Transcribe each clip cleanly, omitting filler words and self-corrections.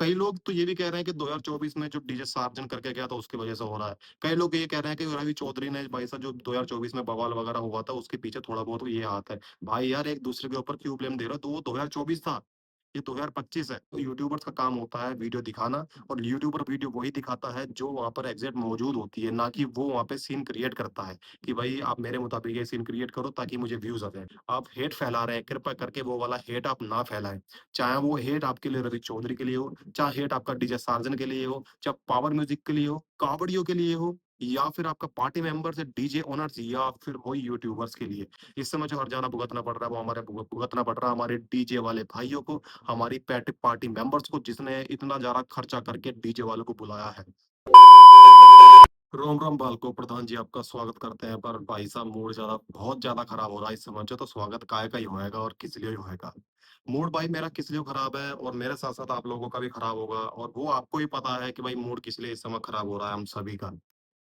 कई लोग तो ये भी कह रहे हैं कि 2024 में जो डीजे सार्जन करके गया था उसकी वजह से हो रहा है। कई लोग ये कह रहे हैं कि रवि चौधरी ने भाई साहब जो 2024 में बवाल वगैरह हुआ था उसके पीछे थोड़ा बहुत ये हाथ है। भाई यार एक दूसरे के ऊपर क्यों ब्लेम दे रहे हो? तो वो 2024 था, ये 2025 है। तो यूट्यूबर्स का काम होता है वीडियो दिखाना, और यूट्यूबर वीडियो वही दिखाता है जो वहाँ पर एग्ज़ैक्ट मौजूद होती है, ना कि वो वहाँ पे सीन क्रिएट करता है कि भाई आप मेरे मुताबिक ये सीन क्रिएट करो ताकि मुझे व्यूज़ आ जाएँ। आप हेट फैला रहे हैं, कृपया करके वो वाला हेट आप ना फैलाएँ। चाहे वो हेट आपके लिए रवि चौधरी के लिए हो, चाहे हेट आपका डीजे सार्जन के लिए हो, चाहे पावर म्यूज़िक के लिए हो, कावड़ियों के लिए हो, या फिर आपका पार्टी मेंबर्स है, डीजे ओनर्स, या फिर हो यूट्यूबर्स के लिए। इस समय जो हर्जाना भुगतना पड़ रहा है वो हमारे भुगतना पड़ रहा है हमारे डीजे वाले भाइयों को, हमारी पैट पार्टी मेंबर्स को, जिसने इतना ज़्यादा खर्चा करके डीजे वालों को बुलाया है। रोम रोम बालको प्रधान जी, आपका स्वागत करते हैं। पर भाई साहब मूड बहुत ज़्यादा खराब हो रहा है इस समय, तो स्वागत काय का ही होएगा और किस लिए होएगा। मूड भाई मेरा किस लिए खराब है, और मेरे साथ-साथ आप लोगों का भी खराब होगा, और वो आपको ही पता है कि भाई मूड किस लिए इस समय खराब हो रहा है हम सभी का।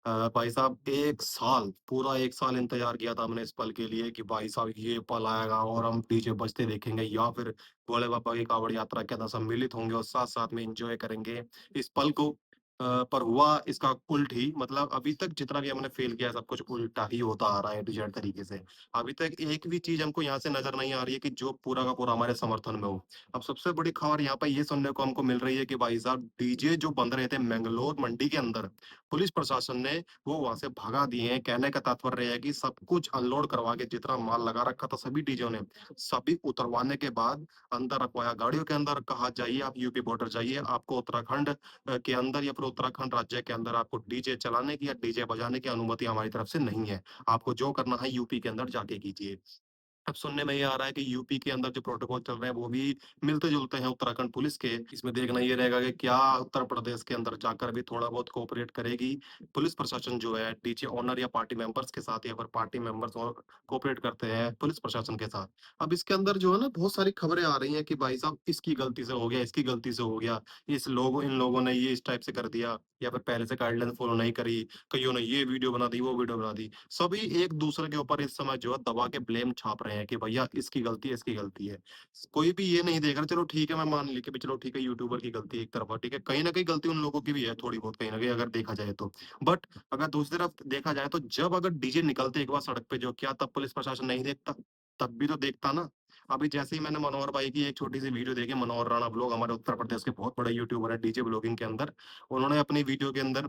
भाई साहब 1 साल, पूरा 1 साल इंतज़ार किया था हमने इस पल के लिए कि भाई साहब ये पल आएगा और हम डीजे बजते देखेंगे, या फिर भोले बाबा की काँवड़ यात्रा के अंदर सम्मिलित होंगे और साथ-साथ में एन्जॉय करेंगे इस पल को। पर हुआ इसका उल्ट ही, मतलब अभी तक जितना भी हमने फ़ील किया है सब कुछ उल्टा ही होता आ रहा है, ए टू जेड तरीके से। अभी तक एक भी चीज़ हमको यहाँ से नज़र नहीं आ रही है कि जो पूरा का पूरा हमारे समर्थन में हो। अब सबसे बड़ी खबर यहाँ पे ये सुनने को हमको मिल रही है कि भाई साहब डीजे जो बंद रहे थे मैंगलोर मंडी के अंदर, पुलिस प्रशासन ने वो वहाँ से भगा दिए हैं। कहने का तात्पर्य है कि सब कुछ अनलोड करवा के, जितना माल लगा रखा था सभी डीजों ने, सभी उतरवाने के बाद अंदर रखवाया गाड़ियों के अंदर, कहा जाइए आप यूपी बॉर्डर जाइए, आपको उत्तराखंड के अंदर या फिर उत्तराखंड राज्य के अंदर आपको डीजे चलाने की या डीजे बजाने की अनुमति हमारी तरफ से नहीं है। आपको जो करना है यूपी के अंदर जाके कीजिए। अब सुनने में ये आ रहा है कि यूपी के अंदर जो प्रोटोकॉल चल रहे हैं वो भी मिलते-जुलते हैं उत्तराखंड पुलिस के। इसमें देखना ये रहेगा कि क्या उत्तर प्रदेश के अंदर जाकर भी थोड़ा बहुत कोऑपरेट करेगी पुलिस प्रशासन, जो है डीजे ओनर या पार्टी मेंबर्स के साथ, या फिर पार्टी मेंबर्स और कोऑपरेट करते हैं पुलिस प्रशासन के साथ। अब इसके अंदर जो है ना बहुत सारी खबरें आ रही हैं कि भाई साहब इसकी गलती से हो गया, इसकी गलती से हो गया, इन लोगों ने ये इस टाइप से कर दिया, या फिर पहले से गाइडलाइन फॉलो नहीं करी, कइयों ने ये वीडियो बना दी, वो वीडियो बना दी। सभी एक दूसरे के ऊपर इस समय जो है दबा के ब्लेम छाप रहे हैं कि भैया इसकी गलती है, इसकी गलती है। कोई भी ये नहीं देख रहा, चलो ठीक है मैं मान ली कि भी चलो ठीक है यूट्यूबर की गलती एक तरफा, ठीक है। कहीं न कहीं गलती उन लोगों की भी है थोड़ी बहुत, कहीं न कहीं अगर देखा जाए तो। बट अगर दूसरी तरफ देखा जाए तो जब अगर डीजे निकलते एक बार सड़क पे, जो क्या तब पुलिस प्रशासन नहीं देखता? तब भी तो देखता ना। अभी जैसे ही मैंने मनोहर भाई की एक छोटी-सी वीडियो देखी, मनोहर राणा व्लॉग हमारे उत्तर प्रदेश के बहुत बड़े यूट्यूबर हैं डीजे व्लॉगिंग के अंदर। उन्होंने अपनी वीडियो के अंदर,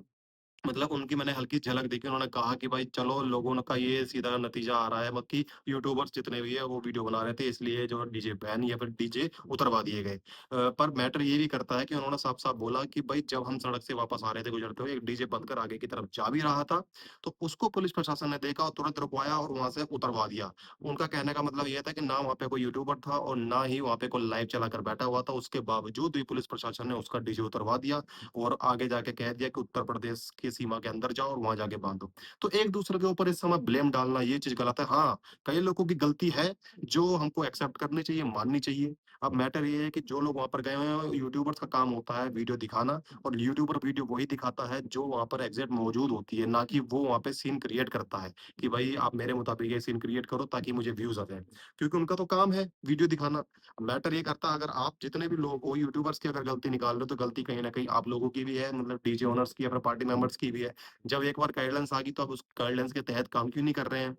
मतलब उनकी मैंने हल्की झलक देखी, उन्होंने कहा कि भाई चलो लोगों न का ये सीधा नतीजा आ रहा है कि यूट्यूबर्स जितने भी है वो वीडियो बना रहे थे, इसलिए जो डीजे बैन या फिर डीजे उतरवा दिए गए। पर मैटर ये भी करता है कि उन्होंने साफ-साफ बोला कि भाई जब हम सड़क से वापस आ रहे थे गुजरते हुए, एक डीजे बंद कर आगे की तरफ जा भी रहा था, तो उसको पुलिस प्रशासन ने देखा और तुरंत रुकवाया और वहाँ से उतरवा दिया। उनका कहने का मतलब ये था कि ना वहाँ पे कोई यूट्यूबर था और ना ही वहाँ पे कोई लाइव चलाकर बैठा हुआ था, उसके बावजूद भी पुलिस प्रशासन ने उसका डीजे उतरवा दिया और आगे जाके कह दिया कि उत्तर प्रदेश की सीमा के अंदर जाओ और वहाँ जाके बाँधो। तो एक दूसरे के ऊपर इस समय ब्लेम डालना ये चीज़ गलत है। हाँ, कई लोगों की गलती है जो हमको एक्सेप्ट करनी चाहिए, माननी चाहिए। अब मैटर ये है कि जो लोग वहाँ पर गए हुए हैं, यूट्यूबर्स का काम होता है वीडियो दिखाना, और यूट्यूबर वीडियो वही दिखाता है जो वहाँ पर एग्ज़ैक्ट मौजूद होती है, ना कि वो वहाँ पे सीन क्रिएट करता है कि भाई आप मेरे मुताबिक ये सीन क्रिएट करो ताकि मुझे व्यूज़ आ जाएँ। क्योंकि उनका तो काम है वीडियो दिखाना। मैटर ये करता है, अगर आप जितने भी लोग हो यूट्यूबर्स की अगर गलती निकाल रहे हो, तो गलती कहीं न कहीं आप लोगों की भी है, मतलब डीजे ओनर्स की या फिर पार्टी मेंबर्स की भी है। जब एक बार गाइडलाइंस आ गई तो आप उस गाइडलाइंस के तहत काम क्यों नहीं कर रहे हैं?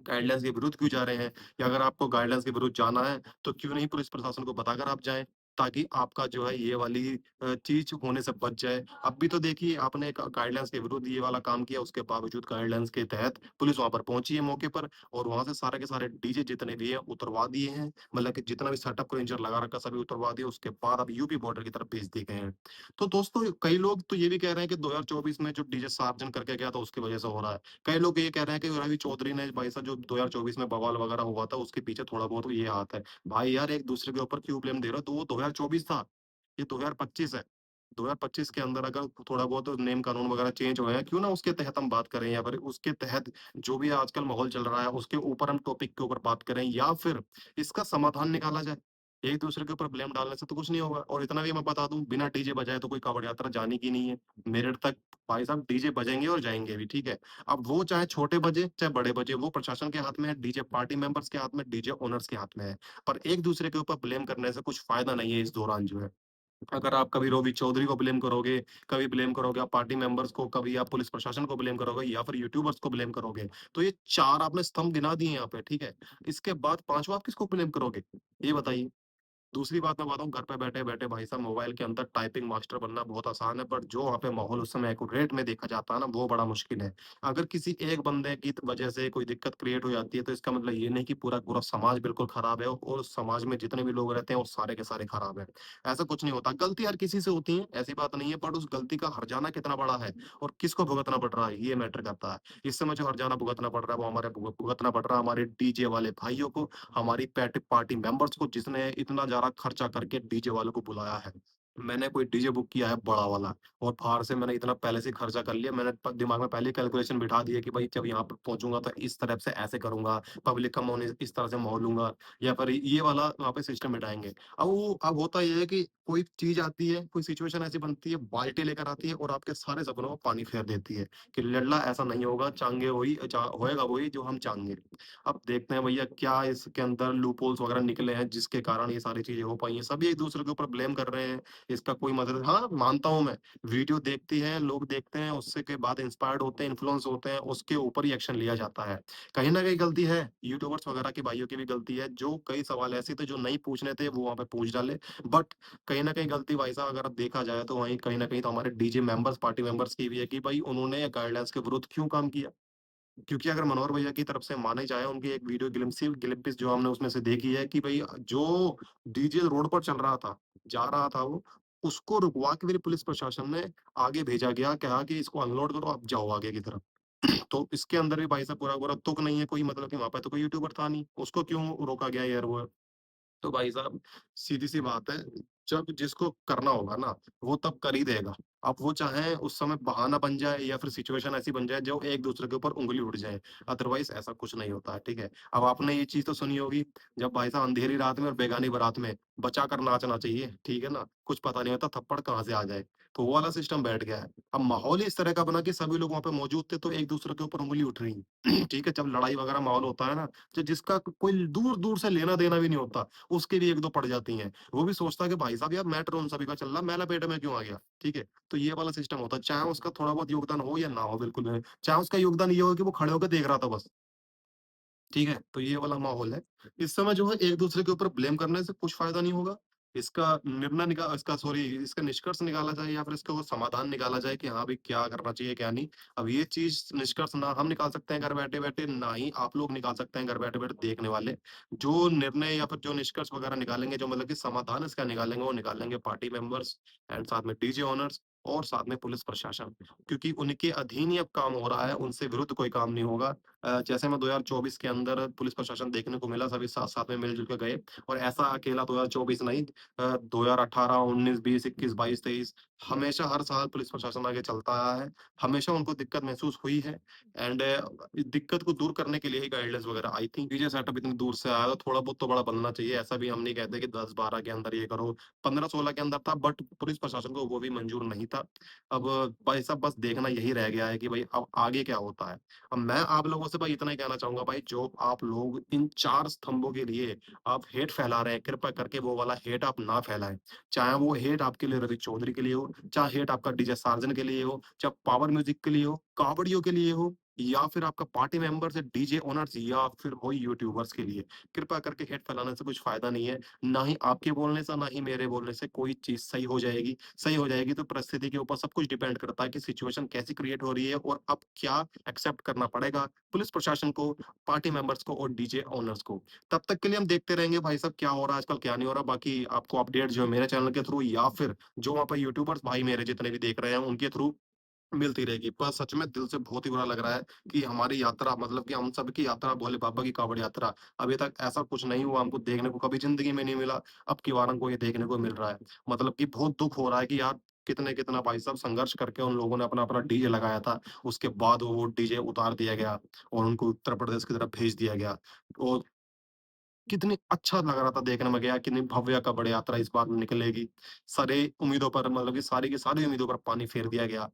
गाइडलाइंस के विरुद्ध क्यों जा रहे हैं? या अगर आपको गाइडलाइंस के विरुद्ध जाना है, तो क्यों नहीं पुलिस प्रशासन को बताकर आप जाएँ? ताकि आपका जो है ये वाली चीज़ होने से बच जाए। अब भी तो देखिए आपने एक गाइडलाइंस के विरुद्ध ये वाला काम किया, उसके बावजूद गाइडलाइंस के तहत पुलिस वहाँ पर पहुँची है मौके पर, और वहाँ से सारे के सारे डीजे जितने भी हैं उतरवा दिए हैं। मतलब कि जितना भी सेटअप रेंजर लगा रखा सभी उतरवा दिए, उसके बाद अब यूपी बॉर्डर की तरफ भेज दिए गए हैं। तो दोस्तों कई लोग तो ये भी कह रहे हैं कि 2024 में जो डीजे सार्जन करके गया था उसकी वजह से हो रहा है। कई लोग ये कह रहे हैं कि रवि चौधरी ने भाई साहब जो 2024 में बवाल वगैरह हुआ था उसके पीछे थोड़ा बहुत ये हाथ है। भाई यार एक दूसरे के ऊपर क्यों ब्लेम दे रहे हो? तो वो 2024 था, ये 2025 है। 2025 के अंदर अगर थोड़ा बहुत नियम कानून वगैरह चेंज हुए हैं, क्यों ना उसके तहत हम बात करें, या फिर उसके तहत जो भी आजकल माहौल चल रहा है उसके ऊपर हम टॉपिक के ऊपर बात करें, या फिर इसका समाधान निकाला जाए। एक दूसरे के ऊपर ब्लेम डालने से तो कुछ नहीं होगा, और इतना भी मैं बता दूं, बिना डीजे बजाए तो कोई कांवड़ यात्रा जाने की नहीं है। मेरठ तक भाई साहब डीजे बजेंगे और जाएंगे भी, ठीक है। अब वो चाहे छोटे बजे चाहे बड़े बजे, वो प्रशासन के हाथ में है, डीजे पार्टी मेंबर्स के हाथ में, डीजे ओनर्स के हाथ में है। पर एक दूसरे के ऊपर ब्लेम करने से कुछ फायदा नहीं है इस दौरान जो है। अगर आप कभी रोहित चौधरी को ब्लेम करोगे, कभी ब्लेम करोगे आप पार्टी मेंबर्स को, कभी आप पुलिस प्रशासन को ब्लेम करोगे या फिर यूट्यूबर्स को ब्लेम करोगे। तो ये 4 आपने स्तंभ गिना दिए यहाँ पे, ठीक है? इसके बाद 5वाँ आप किसको ब्लेम करोगे? ये बताइए। दूसरी बात मैं बताऊँ, घर पे बैठे-बैठे भाई साहब मोबाइल के अंदर टाइपिंग मास्टर बनना बहुत आसान है, बट जो वहाँ पे माहौल उस समय एक्यूरेट में देखा जाता है ना, वो बड़ा मुश्किल है। अगर किसी एक बंदे की वजह से कोई दिक्कत क्रिएट हो जाती है, तो इसका मतलब ये नहीं कि पूरा पूरा समाज बिल्कुल खराब है और उस समाज में जितने भी लोग रहते हैं, वो सारे के सारे खराब हैं। ऐसा कुछ नहीं होता। गलती हर किसी से होती है, ऐसी बात नहीं है, बट उस गलती का हर्जाना कितना बड़ा है और किसको भुगतना पड़ रहा है, ये मैटर करता है। इस समय जो हर्जाना भुगतना पड़ रहा है, वो हमारे भुगतना पड़ रहा है हमारे डीजे वाले भाइयों को, हमारी पैट पार्टी मेंबर्स को, जिसने इतना ज़्यादा खर्चा करके डीजे वालों को बुलाया है। मैंने कोई डीजे बुक किया है बड़ा वाला और बाहर से मैंने इतना पहले से खर्चा कर लिया। मैंने दिमाग में पहले ही कैलकुलेशन बिठा दी है कि भाई जब यहाँ पे पहुंचूंगा तो इस तरफ से ऐसे करूंगा, पब्लिक का मुंह इस तरह से मोहलूंगा या फिर ये वाला वहाँ पे सिस्टम बिठाएंगे। अब होता ये है कि कोई चीज आती है, कोई सिचुएशन ऐसी बनती है, बाल्टी लेकर आती है और आपके सारे सपनों को पानी फेर देती है कि लल्ला ऐसा नहीं होगा, चांगे होएगा वही जो हम चाहेंगे। अब देखते हैं भैया क्या इसके अंदर लूपहोल्स वगैरह निकले हैं जिसके कारण ये सारी चीज़ें हो पाई हैं। सभी एक-दूसरे के ऊपर ब्लेम कर रहे हैं, इसका कोई मतलब हाँ, मानता हूँ मैं, वीडियो देखती है, लोग देखते हैं, उससे के बाद इंस्पायर्ड होते हैं, इन्फ्लुएंस होते हैं, उसके ऊपर ही एक्शन लिया जाता है। कहीं न कहीं गलती है, यूट्यूबर्स वगैरह के भाइयों की भी गलती है, जो कई सवाल ऐसे थे जो नहीं पूछने थे, वो वहाँ पे पूछ डाले। बट कहीं न कहीं गलती भाई साहब अगर देखा जाए तो वहीं कहीं न कहीं तो हमारे डीजे मेंबर्स, पार्टी मेंबर्स की भी है कि भाई उन्होंने गाइडलाइंस के विरुद्ध क्यों काम किया? क्योंकि अगर मनोहर भैया की तरफ से माने जाए उनकी एक वीडियो ग्लिम्पिस जो हमने उसमें से देखी है कि भई जो डीजे रोड पर चल रहा था, जा रहा था वो, उसको रुकवा के फिर पुलिस प्रशासन ने आगे भेजा गया, कहा कि इसको अनलोड करो, आप जाओ आगे की तरफ। तो इसके अंदर भी भाई साहब पूरा-पूरा तुक नहीं है कोई मतलब कि वहाँ पे तो कोई यूट्यूबर था नहीं, उसको क्यों रोका गया एयर वो तो भाई साहब, सीधी-सी बात है, जब जिसको करना होगा ना, वो तब कर ही देगा। अब वो चाहे उस समय बहाना बन जाए या फिर सिचुएशन ऐसी बन जाए जो एक-दूसरे के ऊपर उँगली उठ जाए, अदरवाइज़ ऐसा कुछ नहीं होता है, ठीक है? अब आपने ये चीज़ तो सुनी होगी, जब भाई साहब अंधेरी रात में और बेगानी बारात में बचा कर नाचना चाहिए, ठीक है ना? कुछ पता नहीं होता थप्पड़ कहाँ से आ जाए, तो वो वाला सिस्टम बैठ गया है। अब माहौल ही इस तरह का बना कि सभी लोग वहाँ पे मौजूद थे, तो एक-दूसरे के ऊपर उँगली उठ रही है, ठीक है? जब लड़ाई वगैरह माहौल होता है ना, तो जिसका कोई दूर-दूर से लेना-देना भी नहीं होता, उसके भी 1-2 पड़ जाती हैं। वो भी सोचता है कि भाई साहब यार मैटर उन सभी का चल रहा है, मैं लपेटे में क्यों आ गया? ठीक है? तो ये वाला सिस्टम होता है, चाहे उसका थोड़ा बहुत योगदान हो या ना हो बिल्कुल भी। चाहे उसका योगदान ये हो कि वो खड़े होके देख रहा था बस। ठीक है? तो ये वाला माहौल है। इस समय जो है एक-दूसरे के ऊपर ब्लेम करने से कुछ फ़ायदा नहीं होगा। इसका निष्कर्ष निकाला जाए या फिर इसका वो समाधान निकाला जाए कि हाँ, भई क्या करना चाहिए, क्या नहीं। अब ये चीज़ निष्कर्ष ना हम निकाल सकते हैं घर बैठे-बैठे, ना ही आप लोग निकाल सकते हैं घर बैठे-बैठे देखने वाले। जो निर्णय या फिर जो निष्कर्ष वगैरह निकालेंगे, जो मतलब कि समाधान इसका निकालेंगे, वो निकालेंगे पार्टी मेंबर्स एंड साथ में डीजे ओनर्स और साथ में पुलिस प्रशासन। क्योंकि उनके अधीन ही अब काम हो रहा है, उनसे विरुद्ध कोई काम नहीं होगा। जैसे में 2024 के अंदर पुलिस प्रशासन देखने को मिला, सभी साथ-साथ में मिल-जुल के गए और ऐसा अकेला 2024 नहीं 2018, 19, 20, 21, 22, 23 हमेशा हर साल पुलिस प्रशासन आगे चलता आया है। हमेशा उनको दिक्कत महसूस हुई है एंड दिक्कत को दूर करने के लिए ही गाइडलाइंस वगैरह आई थी। डीजे सेटअप इतनी दूर से आया, तो थोड़ा बहुत तो बड़ा बनना चाहिए। ऐसा भी हम नहीं कहते कि 10-12 के अंदर ये करो, 15-16 के अंदर था बट पुलिस प्रशासन को वो भी मंजूर नहीं था। अब भाई साहब बस देखना यही रह गया है कि भई अब आगे क्या होता है? अब मैं आप लोगों से भाई इतना ही कहना चाहूँगा भाई जो आप लोग इन 4 स्तंभों के लिए आप हेट फैला रहे हैं, कृपया करके वो वाला हेट आप ना फैलाएँ। चाहे वो हेट आपके लिए रवि चौधरी के लिए हो, चाहे हेट आपका डीजे सार्जन के लिए हो, चाहे पावर म्यूज़िक के लिए हो, कावड़ियों के लिए हो या फिर आपका पार्टी मेंबर्स है, डीजे ओनर्स या फिर हो यूट्यूबर्स के लिए। कृपया करके हेट फैलाने से कुछ फ़ायदा नहीं है। ना ही आपके बोलने से, ना ही मेरे बोलने से कोई चीज़ सही हो जाएगी। सही हो जाएगी तो परिस्थिति के ऊपर सब कुछ डिपेंड करता है कि सिचुएशन कैसी क्रिएट हो रही है और अब क्या एक्सेप्ट करना पड़ेगा पुलिस प्रशासन को, पार्टी मेंबर्स को और डीजे ओनर्स को। तब तक के लिए हम देखते रहेंगे भाई साहब क्या हो रहा है आजकल, क्या नहीं हो रहा। बाकी आपको अपडेट जो है मेरे चैनल के थ्रू या फिर जो वहाँ पे यूट्यूबर्स भाई मेरे जितने भी देख रहे हैं उनके थ्रू मिलती रहेगी। पर सच में दिल से बहुत ही बुरा लग रहा है कि हमारी यात्रा मतलब कि हम सब की यात्रा भोले बाबा की कावड़ यात्रा, अभी तक ऐसा कुछ नहीं हुआ, हमको देखने को कभी ज़िंदगी में नहीं मिला। अब की बार हमको ये देखने को मिल रहा है। मतलब कि बहुत दुःख हो रहा है कि यार कितना भाई साहब संघर्ष करके उन लोगों ने अपना-अपना डीजे लगाया था। उसके बाद वो डीजे उतार दिया गया और उनको उत्तर प्रदेश की तरफ भेज दिया गया। और कितनी अच्छा लग रहा था देखने में, गया कितनी भव्य कावड़ यात्रा इस बार निकलेगी। सारे उम्मीदों पर मतलब कि सारी की सारी उम्मीदों पर पानी फेर दिया गया।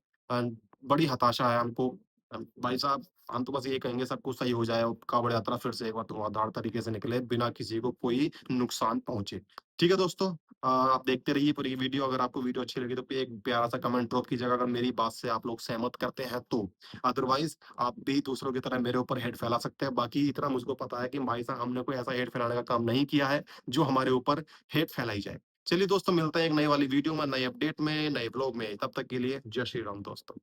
बड़ी हताशा है हमको। भाई साहब, हम तो बस ये कहेंगे सब कुछ सही हो जाए और कावड़ यात्रा फिर से एक बार धुआंधार तरीके से निकले, बिना किसी को कोई नुकसान पहुँचे। ठीक है दोस्तों, आप देखते रहिए पूरी वीडियो। अगर आपको वीडियो अच्छी लगी तो एक प्यारा सा कमेंट ड्रॉप कीजिएगा अगर मेरी बात से आप लोग सहमत करते हैं तो। अदरवाइज़ आप भी दूसरों की तरह मेरे ऊपर हेट फैला सकते हैं। बाकी इतना मुझको पता है कि भाई साहब हमने कोई ऐसा हेट फैलाने का काम नहीं किया है, जो हमारे ऊपर हेट फैलाई जाए। चलिए दोस्तों, मिलते हैं एक नई वाली वीडियो में, नए अपडेट में, नए व्लॉग में। तब तक के लिए जय श्री राम दोस्तों।